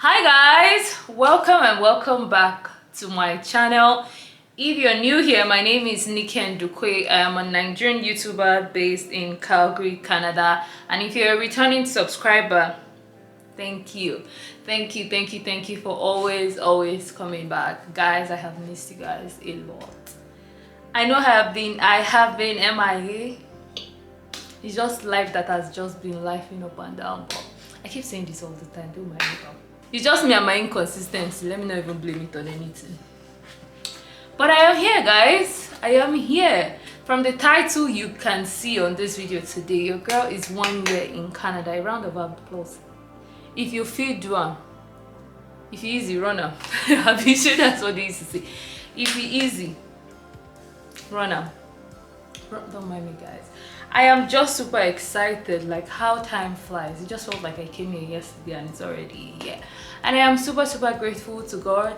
Hi guys, welcome and welcome back to my channel. If you're new here, my name is Niken Dukwe. I am a Nigerian YouTuber based in Calgary, Canada. And if you're a returning subscriber, thank you for always coming back. Guys, I have missed you guys a lot. I know I have been MIA. It's just life that has just been lifing up and down, but I keep saying this all the time, don't mind me. It's just me and my inconsistency. Let me not even blame it on anything. But I am here, guys. I am here. From the title you can see on this video today, your girl is 1 year in Canada. A round of applause. If you feel do am, if you easy, run am. I'm sure that's what they used to say. If you easy, run am. Don't mind me, guys. I am just super excited, like how time flies. It just felt like I came here yesterday and it's already here. And I am super grateful to God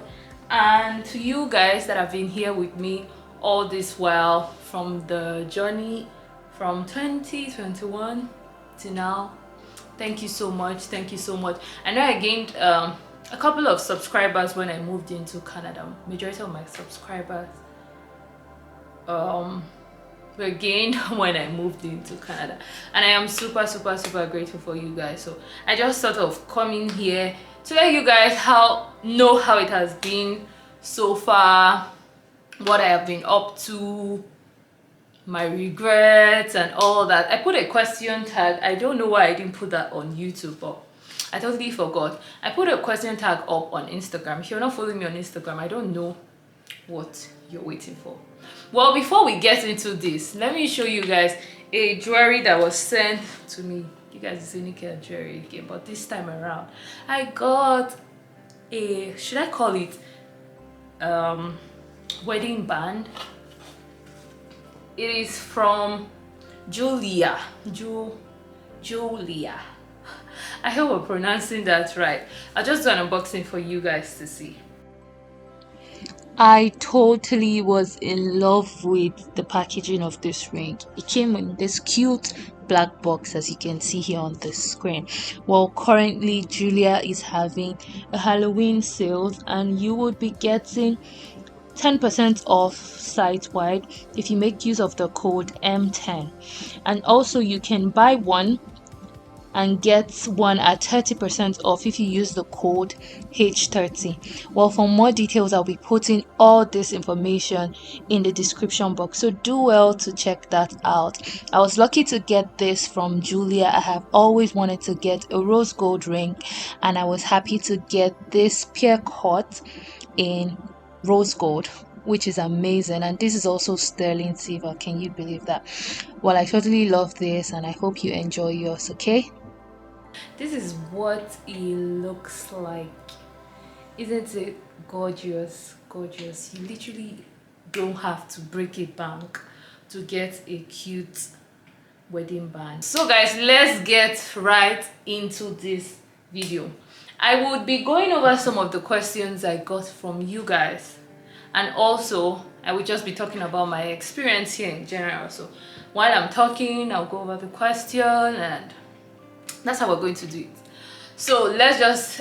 and to you guys that have been here with me all this while, from the journey from 2021 to now. Thank you so much. I know I gained a couple of subscribers when I moved into Canada. Majority of my subscribers were gained when I moved into Canada, and I am super grateful for you guys. So I just sort of come in here to let you guys know how it has been so far, what I have been up to, my regrets and all that. I put a question tag. I don't know why I didn't put that on YouTube, but I totally forgot. I put a question tag up on Instagram. If you're not following me on Instagram, I don't know what you're waiting for. Well, before we get into this, let me show you guys a jewelry that was sent to me. You guys see Nika jewelry again, but this time around I got a, should I call it wedding band. It is from Jeulia. Jeulia. I hope we're pronouncing that right. I'll just do an unboxing for you guys to see. I totally was in love with the packaging of this ring. It came in this cute black box, as you can see here on the screen. Well, currently Jeulia is having a Halloween sale and you would be getting 10% off site-wide if you make use of the code M10, and also you can buy one and get one at 30% off if you use the code H30. Well, for more details, I'll be putting all this information in the description box, so do well to check that out. I was lucky to get this from Jeulia. I have always wanted to get a rose gold ring, and I was happy to get this pear cut in rose gold, which is amazing. And this is also sterling silver. Can you believe that? Well, I totally love this and I hope you enjoy yours. Okay, this is what it looks like. Isn't it gorgeous? You literally don't have to break a bank to get a cute wedding band. So guys, let's get right into this video. I would be going over some of the questions I got from you guys, and also I would just be talking about my experience here in general. So while I'm talking, I'll go over the question, and that's how we're going to do it. So let's just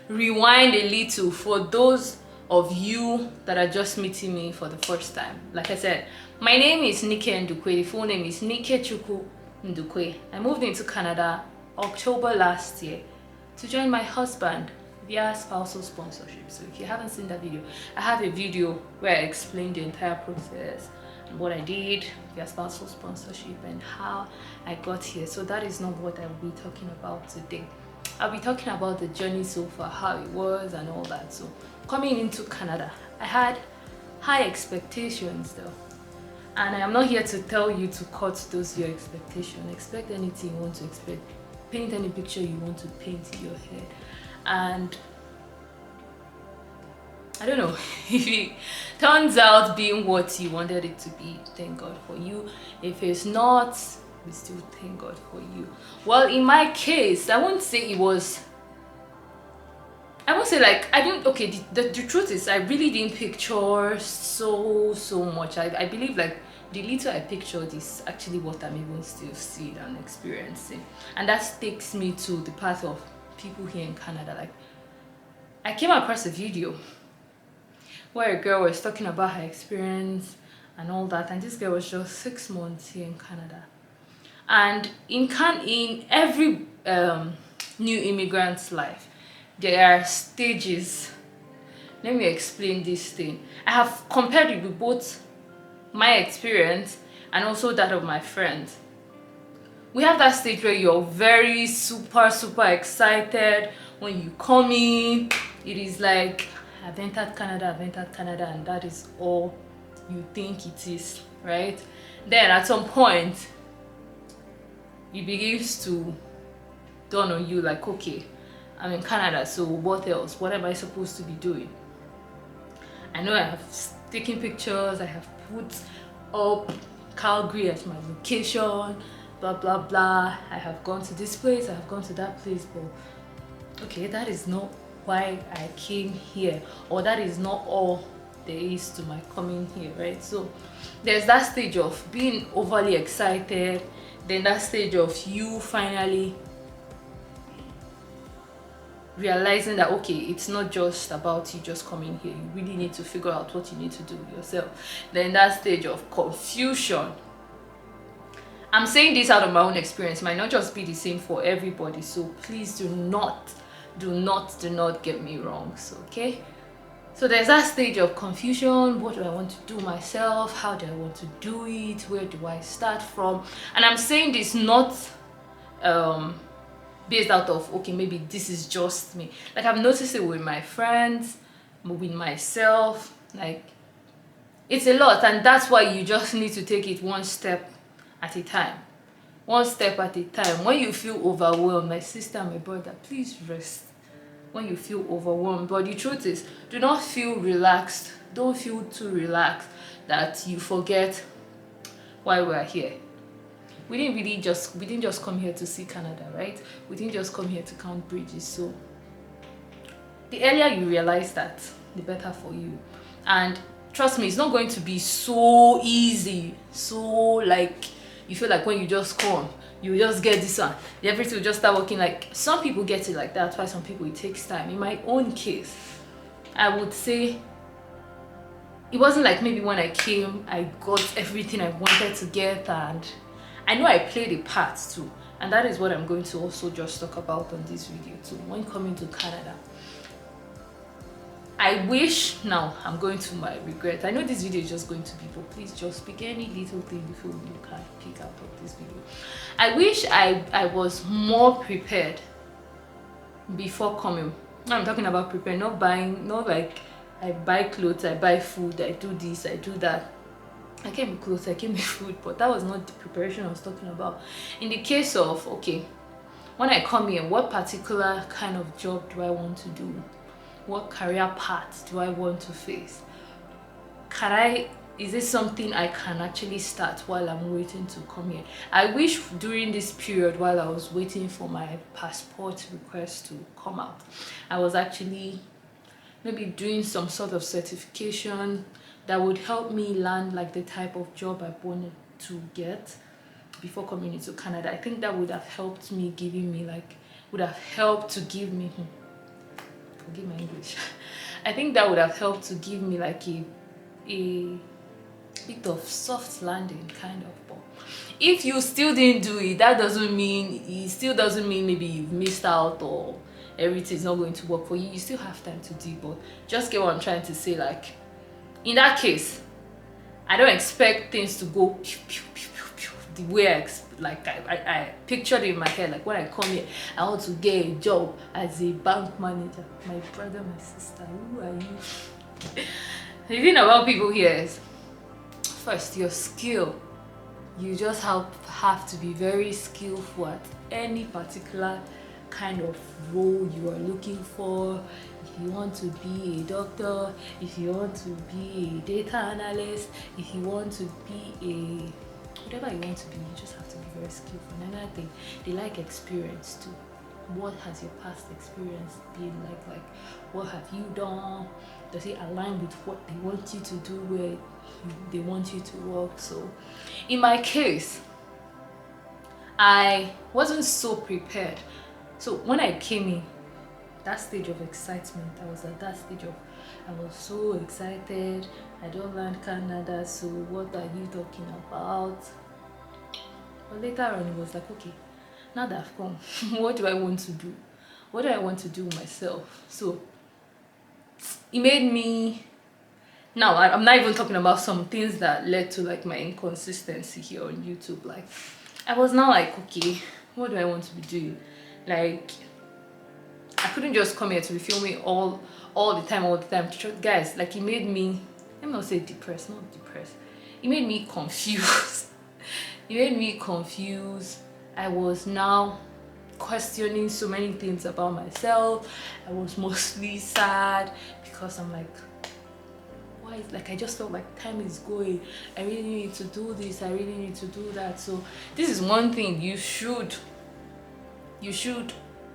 rewind a little for those of you that are just meeting me for the first time. Like I said, my name is Nike Ndukwe. The full name is Nike Chuku Ndukwe. I moved into Canada October last year to join my husband via spousal sponsorship. So if you haven't seen that video, I have a video where I explained the entire process and what I did via spousal sponsorship and how I got here. So that is not what I will be talking about today. I'll be talking about the journey so far, how it was and all that. So coming into Canada, I had high expectations though, and I am not here to tell you to cut those your expectations. Expect anything you want to expect, paint any picture you want to paint in your head, and I don't know if it turns out being what you wanted it to be, thank God for you. If it's not, we still thank God for you. Well, in my case, I won't say like I didn't, okay, the truth is I really didn't picture so much. I believe like the little I pictured is actually what I'm even still seeing and experiencing, and that takes me to the path of people here in Canada. Like, I came across a video where a girl was talking about her experience and all that, and this girl was just 6 months here in Canada. And in every new immigrant's life, there are stages. Let me explain this thing. I have compared it with both my experience and also that of my friends. We have that stage where you're very super excited when you come in. It is like, I've entered Canada, and that is all you think it is, right? Then at some point, it begins to dawn on you like, okay, I'm in Canada, so what else? What am I supposed to be doing? I know I have taken pictures, I have put up Calgary as my location, blah blah blah. I have gone to this place, I have gone to that place, but okay, that is not why I came here, or that is not all there is to my coming here, right? So there's that stage of being overly excited, then that stage of you finally realizing that okay, it's not just about you just coming here, you really need to figure out what you need to do yourself. Then that stage of confusion. I'm saying this out of my own experience, it might not just be the same for everybody, so please do not get me wrong. So okay, so there's that stage of confusion. What do I want to do myself? How do I want to do it? Where do I start from? And I'm saying this not based out of okay, maybe this is just me. Like, I've noticed it with my friends, with myself. Like, it's a lot, and that's why you just need to take it one step at a time. One step at a time. When you feel overwhelmed, my sister, my brother, please rest. When you feel overwhelmed, but the truth is, do not feel relaxed. Don't feel too relaxed that you forget why we're here. We didn't just come here to see Canada, right? We didn't just come here to count bridges. So the earlier you realize that, the better for you. And trust me, it's not going to be so easy. So like, you feel like when you just come, you just get this one, everything will just start working. Like, some people get it like that, while some people it takes time. In my own case, I would say it wasn't like maybe when I came, I got everything I wanted to get, and I know I played a part too. And that is what I'm going to also just talk about on this video too. When coming to Canada, I wish, now I'm going to my regret. I know this video is just going to be, but please just pick any little thing you feel you can pick out of this video. I wish I was more prepared before coming. Now I'm talking about prepared, not buying, not like I buy clothes, I buy food, I do this, I do that. I came with clothes, I came with food, but that was not the preparation I was talking about. In the case of, okay, when I come here, what particular kind of job do I want to do? What career path do I want to face? Is this something I can actually start while I'm waiting to come here? I wish during this period while I was waiting for my passport request to come out, I was actually maybe doing some sort of certification that would help me land like the type of job I wanted to get before coming into Canada. I think that would have helped me, forgive my English. I think that would have helped to give me like a bit of soft landing kind of. But if you still didn't do it, that doesn't mean maybe you've missed out or everything's not going to work for you. You still have time to do it. But just get what I'm trying to say. Like, in that case, I don't expect things to go pew, pew, pew, pew, pew, the way I pictured it in my head. Like, when I come here, I want to get a job as a bank manager. My brother, my sister, who are you? The thing about people here is, first, your skill. You just have to be very skillful at any particular kind of role you are looking for. If you want to be a doctor, if you want to be a data analyst, if you want to be whatever you want to be, you just have to be very skillful. And another thing, they like experience too. What has your past experience been like what have you done? Does it align with what they want you to do, where they want you to work? So in my case, I wasn't so prepared. So when I came in, that stage of excitement, I was at that stage of, I was so excited. I don't land Canada, so what are you talking about? But later on, it was like, okay, now that I've come, what do I want to do? What do I want to do myself? So it made me, now I'm not even talking about some things that led to like my inconsistency here on YouTube. Like I was now like, okay, what do I want to be doing? Like I couldn't just come here to be filming all the time. Guys, like it made me, let me not say depressed, not depressed. It made me confused. It made me confused. I was now questioning so many things about myself. I was mostly sad because I'm like, why? Like I just felt like time is going. I really need to do this. I really need to do that. So this is one thing you should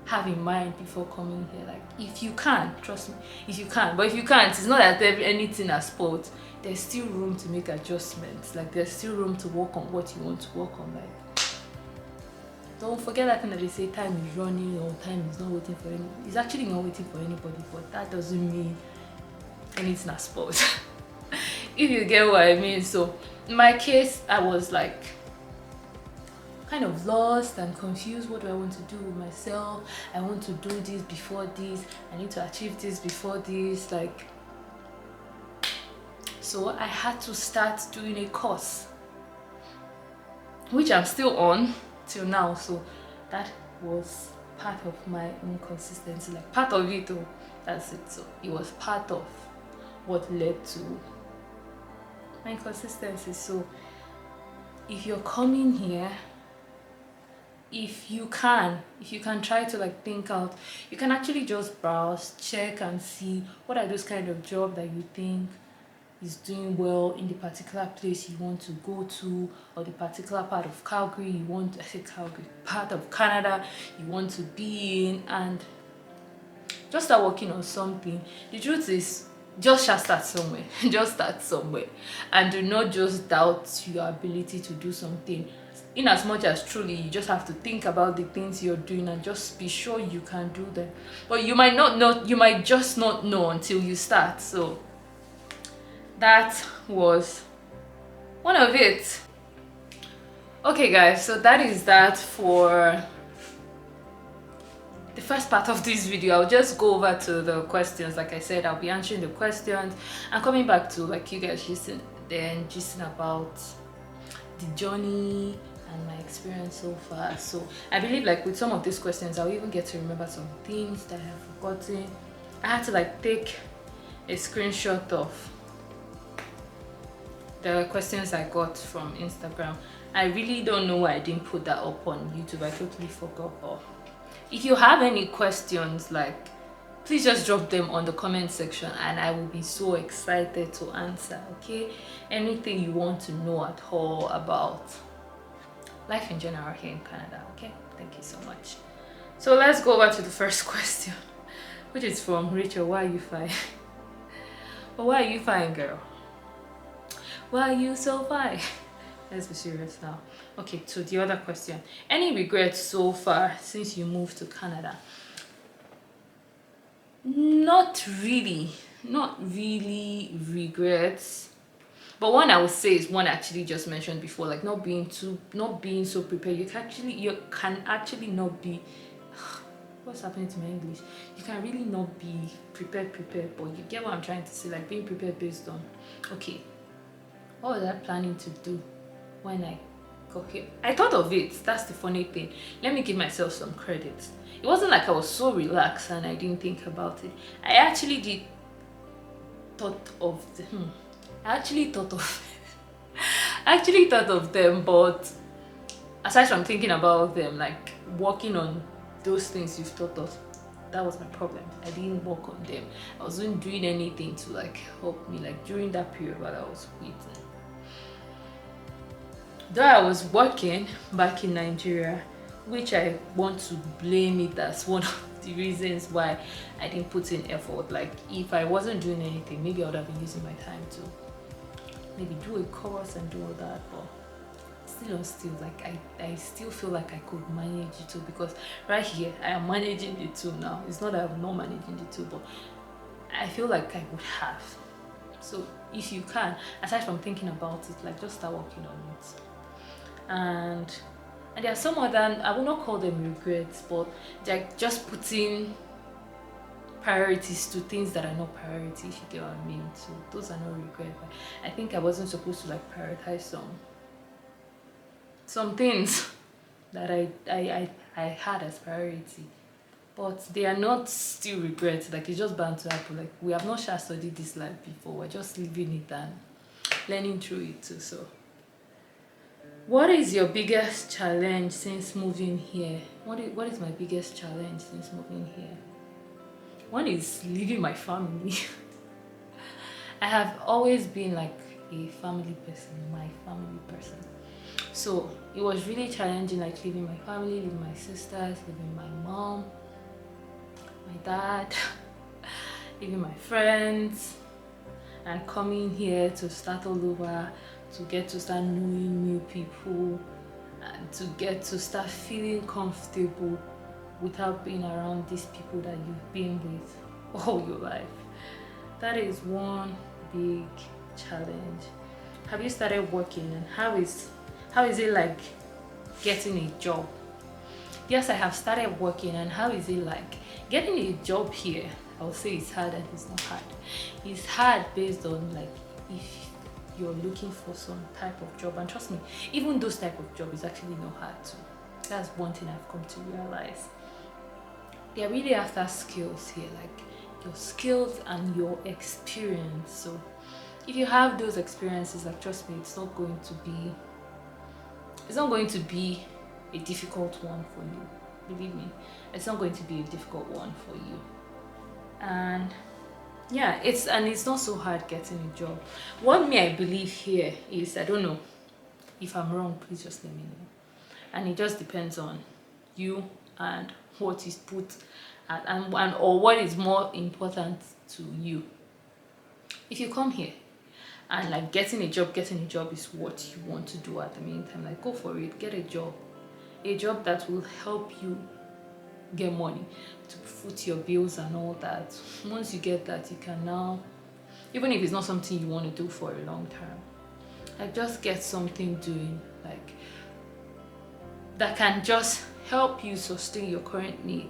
have in mind before coming here. Like if you can, trust me, if you can. But if you can't, it's not that anything has spoiled. There's still room to make adjustments. Like there's still room to work on what you want to work on. Like don't forget that thing that they say time is running or time is not waiting for anybody. It's actually not waiting for anybody, but that doesn't mean anything has spoiled. If you get what I mean. So in my case, I was like kind of lost and confused. What do I want to do with myself? I want to do this before this. I need to achieve this before this. Like, so I had to start doing a course, which I'm still on till now. So that was part of my inconsistency, like part of it though. That's it. So it was part of what led to my inconsistency. So if you're coming here, if you can try to like think out, you can actually just browse, check and see what are those kind of job that you think is doing well in the particular place you want to go to, or the particular part of Calgary you want, I say Calgary, part of Canada you want to be in, and just start working on something. The truth is, just start somewhere. Just start somewhere, and do not just doubt your ability to do something. In as much as truly you just have to think about the things you're doing and just be sure you can do them. But you might not know, you might just not know until you start. So that was one of it. Okay guys, so that is that for the first part of this video. I'll just go over to the questions. Like I said, I'll be answering the questions and coming back to like you guys gisting about the journey and my experience so far. So I believe like with some of these questions I'll even get to remember some things that I have forgotten. I had to like take a screenshot of the questions I got from Instagram. I really don't know why I didn't put that up on YouTube. I totally forgot. But if you have any questions, like please just drop them on the comment section and I will be so excited to answer. Okay, anything you want to know at all about life in general here in Canada. Okay, thank you so much. So let's go over to the first question, which is from Rachel. Why are you fine? But why are you fine, girl? Why are you so fine? Let's be serious now. Okay, to the other question. Any regrets so far since you moved to Canada? Not really regrets. But one I would say is one I actually just mentioned before, like not being so prepared. You can actually not be, what's happening to my English? You can really not be prepared, but you get what I'm trying to say, like being prepared based on, okay, what was I planning to do when I got here? I thought of it. That's the funny thing. Let me give myself some credit. It wasn't like I was so relaxed and I didn't think about it. I actually thought of them, but aside from thinking about them, like working on those things you've thought of, that was my problem. I didn't work on them. I wasn't doing anything to like help me, like during that period while I was waiting. Though I was working back in Nigeria, which I want to blame it as one of the reasons why I didn't put in effort. Like if I wasn't doing anything, maybe I would have been using my time to maybe do a course and do all that, but still on still, like I still feel like I could manage it too, because right here I am managing the two now. It's not that I'm not managing the two, but I feel like I would have. So if you can, aside from thinking about it, like just start working on it. And there are some other, I will not call them regrets, but they're just putting priorities to things that are not priorities, if you get what I mean. So those are not regrets. I think I wasn't supposed to like prioritize some things that I had as priority, but they are not still regrets. Like, it's just bound to happen. Like, we have not studied this life before, we're just living it and learning through it too. So what is your biggest challenge since moving here? What is my biggest challenge since moving here? One is leaving my family. I have always been like a family person, my family person. So it was really challenging, like leaving my family, leaving my sisters, leaving my mom, my dad, leaving my friends, and coming here to start all over, to get to start knowing new people, and to get to start feeling comfortable without being around these people that you've been with all your life. That is one big challenge. Have you started working, and how is it like getting a job? Yes, I have started working, and how is it like getting a job here? I'll say it's hard and it's not hard. It's hard based on like if you're looking for some type of job, and trust me, even those type of job is actually not hard too. That's one thing I've come to realize. They're really after skills here, like your skills and your experience. So if you have those experiences, like trust me, it's not going to be a difficult one for you. Believe me, it's not going to be a difficult one for you. And yeah, it's not so hard getting a job. What I believe here is, I don't know if I'm wrong, please just let me know. And it just depends on you and what is put and or what is more important to you. If you come here and like getting a job is what you want to do at the meantime, like go for it, get a job that will help you get money to foot your bills and all that. Once you get that, you can now, even if it's not something you want to do for a long term, like just get something doing, like that can just help you sustain your current need.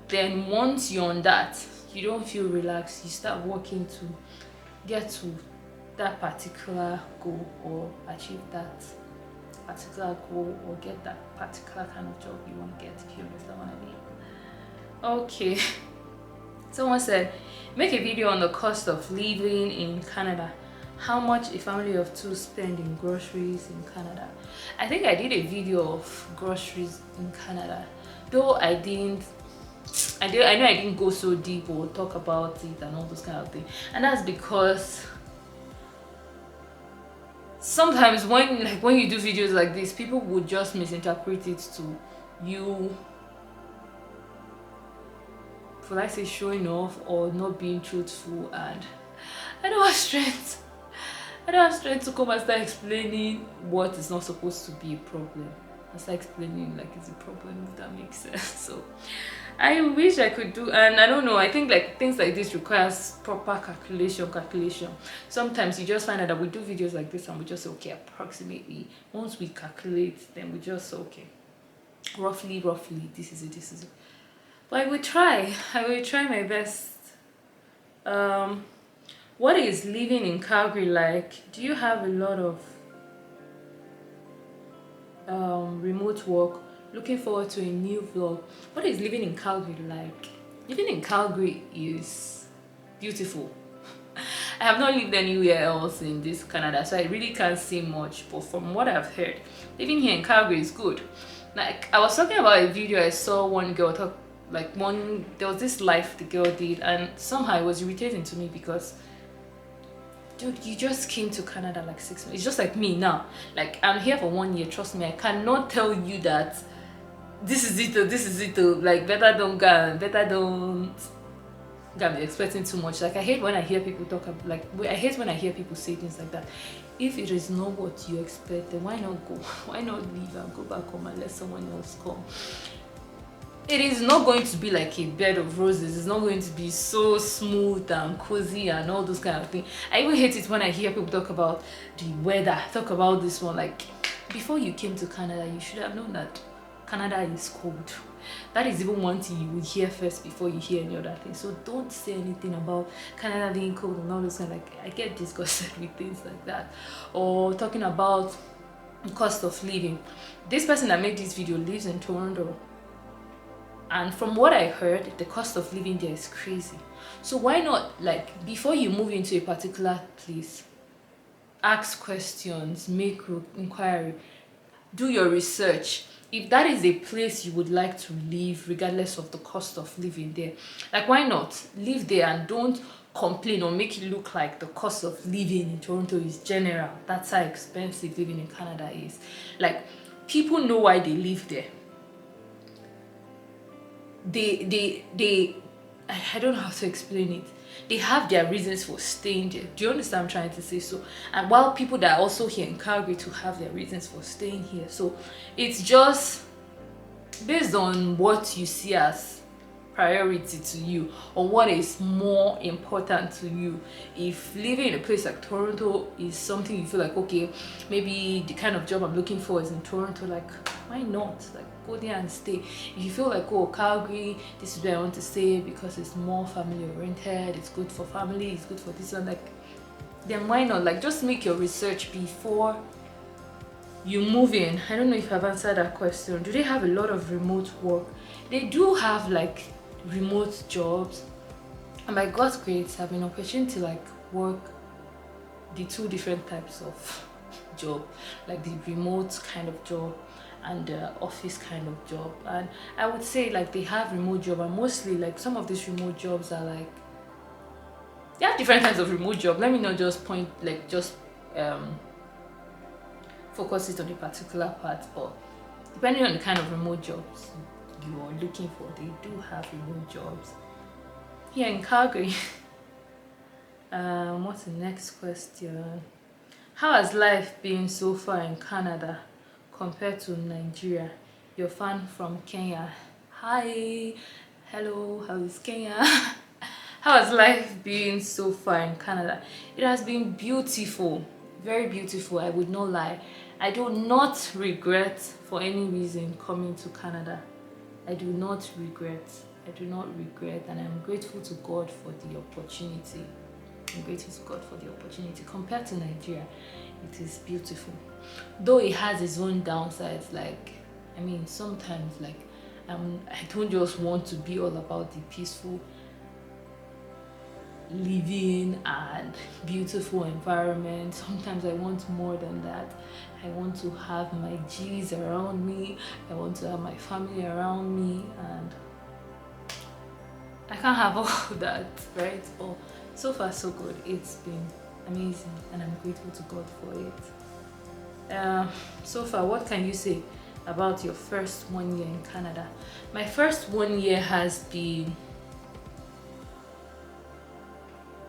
Then once you're on that, you don't feel relaxed, you start working to get to that particular goal or achieve that particular goal or get that particular kind of job you want to get, if you understand what I mean. Okay, someone said, make a video on the cost of living in Canada. How much a family of two spend in groceries in Canada? I think I did a video of groceries in Canada, though I know I didn't go so deep or talk about it and all those kind of things. And that's because sometimes when you do videos like this, people would just misinterpret it to you, for like say showing off or not being truthful, and I don't have strength to come and start explaining what is not supposed to be a problem. I start explaining like it's a problem, if that makes sense. So I wish I could do, and I don't know, I think like things like this requires proper calculation. Sometimes you just find out that we do videos like this and we just say, okay, approximately, once we calculate, then we just say, okay, roughly this is it. But I will try my best. What is living in Calgary like? Do you have a lot of remote work? Looking forward to a new vlog. What is living in Calgary like? Living in Calgary is beautiful. I have not lived anywhere else in this Canada, so I really can't say much, but from what I've heard, living here in Calgary is good. Like, I was talking about a video I saw one girl talk, there was this live the girl did, and somehow it was irritating to me because, dude, you just came to Canada like 6 months. It's just like me now. Like, I'm here for 1 year. Trust me, I cannot tell you that this is it. Like, better don't gonna be expecting too much. Like I hate when I hear people talk I hate when I hear people say things like that. If it is not what you expect, then why not go? Why not leave and go back home and let someone else come? It is not going to be like a bed of roses. It's not going to be so smooth and cozy and all those kind of things. I even hate it when I hear people talk about the weather, talk about this one. Like, before you came to Canada, you should have known that Canada is cold. That is even one thing you would hear first before you hear any other thing. So don't say anything about Canada being cold and all those kind of, like, I get disgusted with things like that. Or talking about the cost of living. This person that made this video lives in Toronto. And from what I heard, the cost of living there is crazy. So why not, like, before you move into a particular place, ask questions, make inquiry, do your research. If that is a place you would like to live, regardless of the cost of living there, like, why not live there and don't complain or make it look like the cost of living in Toronto is general. That's how expensive living in Canada is. Like, people know why they live there. I don't know how to explain it. They have their reasons for staying there. Do you understand what I'm trying to say? So, and while people that are also here in Calgary to have their reasons for staying here. So it's just based on what you see as priority to you, or what is more important to you. If living in a place like Toronto is something you feel like, okay, maybe the kind of job I'm looking for is in Toronto, like, why not? Like, go there and stay. If you feel like, oh, Calgary, this is where I want to stay because it's more family oriented, it's good for family, it's good for this one, like, then why not? Like, just make your research before you move in. I don't know if I've answered that question. Do they have a lot of remote work? They do have, like, remote jobs, and by God's grace, I have an opportunity to, like, work the two different types of job, like the remote kind of job and the office kind of job. And I would say, like, they have remote job, and mostly, like, some of these remote jobs are like, they have different kinds of remote job. Let me not just point, like, just focus it on a particular part, but depending on the kind of remote jobs you are looking for, they do have remote jobs here in Calgary. What's the next question? How has life been so far in Canada compared to Nigeria? Your fan from Kenya. Hi, hello, how is Kenya? How has life been so far in Canada? It has been beautiful, very beautiful. I would not lie. I do not regret for any reason coming to Canada. I do not regret. I do not regret, and I'm grateful to God for the opportunity. I'm grateful to God for the opportunity. Compared to Nigeria, it is beautiful. Though it has its own downsides, like, I mean, sometimes, like, I don't just want to be all about the peaceful living and beautiful environment. Sometimes I want more than that. I want to have my G's around me. I want to have my family around me, and I can't have all that, right? But so far so good. It's been amazing, and I'm grateful to God for it. So far, what can you say about your first 1 year in Canada? My first 1 year has been,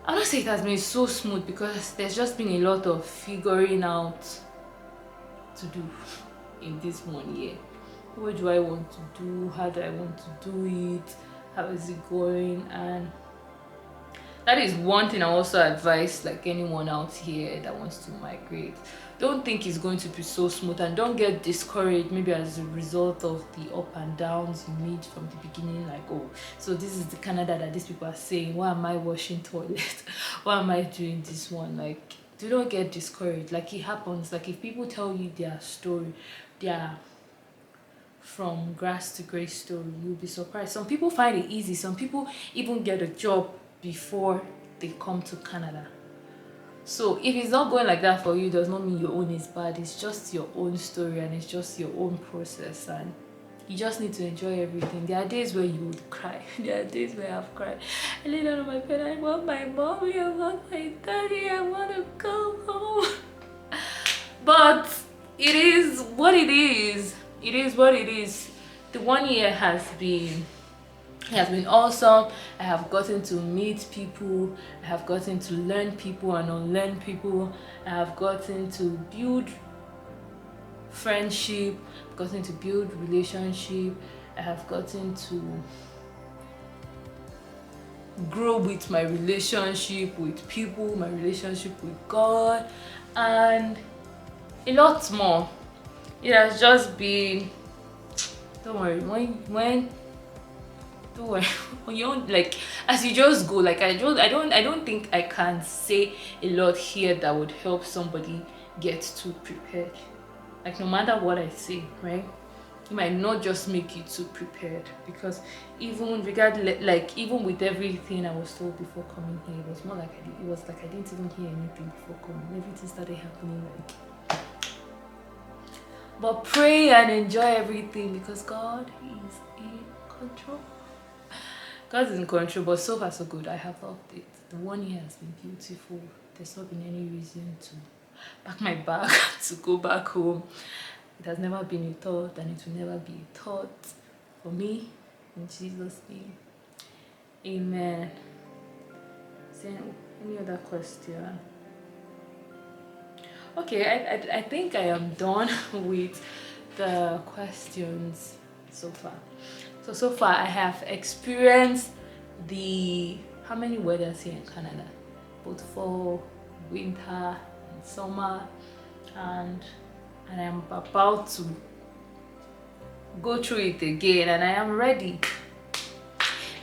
I don't say it has been so smooth, because there's just been a lot of figuring out to do in this 1 year. What do I want to do? How do I want to do it? How is it going? And that is one thing I also advise, like, anyone out here that wants to migrate. Don't think it's going to be so smooth, and don't get discouraged maybe as a result of the up and downs you meet from the beginning. Like, oh, so this is the Canada that these people are saying, why am I washing toilet? Why am I doing this one? Like, do not get discouraged. Like, it happens. Like, if people tell you their story, their from grass to grace story, you'll be surprised. Some people find it easy. Some people even get a job before they come to Canada. So if it's not going like that for you, does not mean your own is bad. It's just your own story, and it's just your own process, and you just need to enjoy everything. There are days where you would cry. There are days where I've cried. I lay down on my bed, I want my mommy, I want my daddy, I want to go home. But it is what it is. It is what it is. The 1 year has been It has been awesome. I have gotten to meet people, I have gotten to learn people and unlearn people, I have gotten to build friendship, gotten to build relationship, I have gotten to grow with my relationship with people, my relationship with God, and a lot more. It has just been, don't worry, when don't worry, when you don't, like, as you just go, like, I don't think I can say a lot here that would help somebody get too prepared. Like, no matter what I say, right, it might not just make you too prepared, because even regardless, like, even with everything I was told before coming here, it was more like it was like I didn't even hear anything before coming. Everything started happening, like, but pray and enjoy everything, because God is in control. God is in control, but so far so good. I have loved it. The 1 year has been beautiful. There's not been any reason to pack my bag to go back home. It has never been a thought, and it will never be a thought for me. In Jesus' name, amen. Is there any other question? Okay, I think I am done with the questions so far. So far I have experienced how many weathers here in Canada, both fall, winter, and summer, and I'm about to go through it again, and I am ready,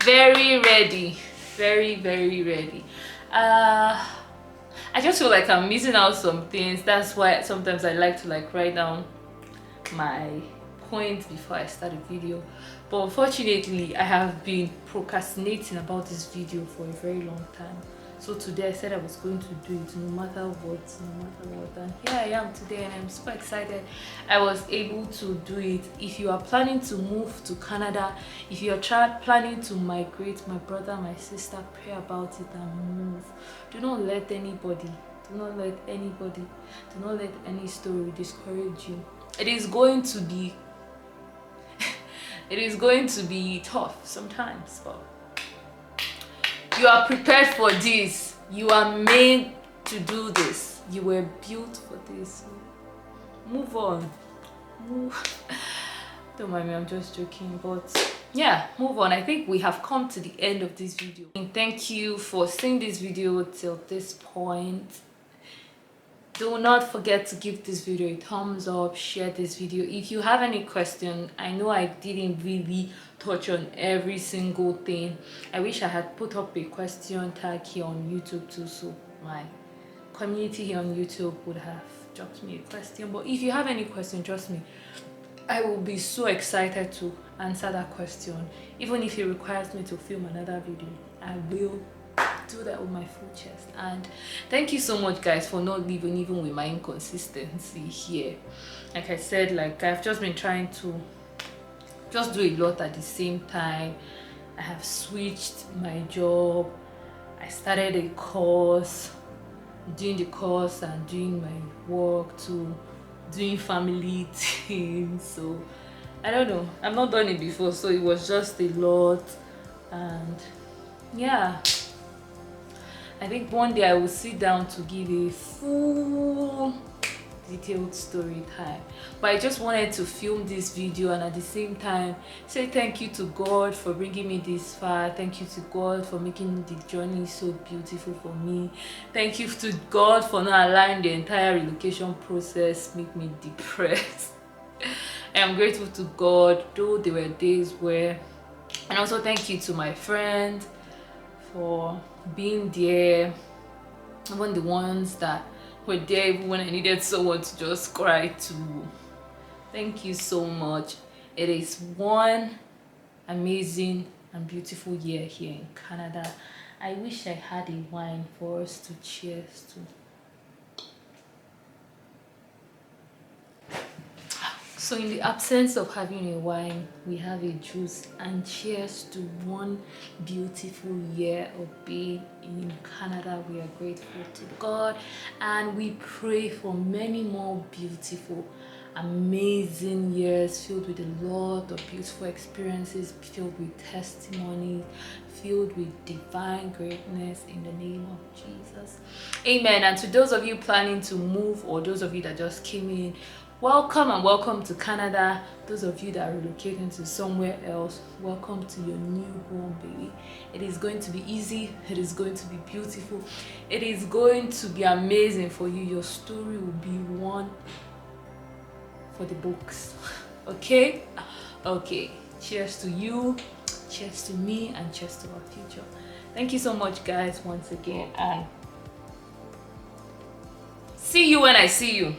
very ready, very ready. I just feel like I'm missing out some things. That's why sometimes I like to write down my points before I start a video, but unfortunately I have been procrastinating about this video for a very long time. So today I said I was going to do it no matter what, and here I am today, and I'm super excited I was able to do it. If you are planning to move to Canada, if you are planning to migrate, my brother, my sister, pray about it and move. Do not let anybody, do not let any story discourage you. It is going to be tough sometimes, but you are prepared for this. You are made to do this. You were built for this. Move on. Don't mind me, I'm just joking, but yeah, move on. I think we have come to the end of this video. And thank you for seeing this video till this point. Do not forget to give this video a thumbs up, share this video. If you have any question, I know I didn't really touch on every single thing. I wish I had put up a question tag here on YouTube too, so my community here on YouTube would have dropped me a question. But if you have any question, trust me, I will be so excited to answer that question. Even if it requires me to film another video, I will do that with my full chest. And thank you so much, guys, for not leaving even with my inconsistency here. Like I said, I've just been trying to just do a lot at the same time. I have switched my job, I started a course, doing the course and doing my work, to doing family things. So I don't know, I've not done it before, so it was just a lot. And yeah, I think one day I will sit down to give a full detailed story time, but I just wanted to film this video and at the same time say thank you to God for bringing me this far. Thank you to God for making the journey so beautiful for me. Thank you to God for not allowing the entire relocation process make me depressed. I am grateful to God, though there were days where, and also thank you to my friends for being there, even the ones that were there even when I needed someone to just cry to. Thank you so much. It is one amazing and beautiful year here in Canada. I wish I had a wine for us to cheers to. So in the absence of having a wine, we have a juice, and cheers to one beautiful year of being in Canada. We are grateful to God, and we pray for many more beautiful amazing years filled with a lot of beautiful experiences, filled with testimonies, filled with divine greatness in the name of Jesus. Amen. And to those of you planning to move, or those of you that just came in, welcome, and welcome to Canada. Those of you that are relocating to somewhere else, welcome to your new home, baby. It is going to be easy. It is going to be beautiful. It is going to be amazing for you. Your story will be one for the books. Okay? Okay. Cheers to you. Cheers to me, and cheers to our future. Thank you so much, guys, once again, and see you when I see you.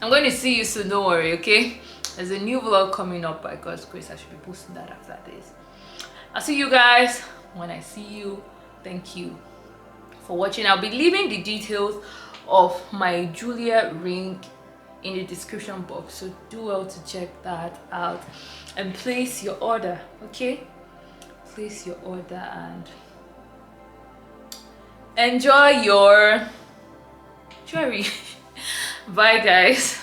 I'm going to see you soon, don't worry, okay? There's a new vlog coming up by God's grace. I should be posting that after this. I'll see you guys when I see you. Thank you for watching. I'll be leaving the details of my Jeulia ring in the description box, so do well to check that out and place your order, okay? Place your order and enjoy your jewelry. Bye, guys.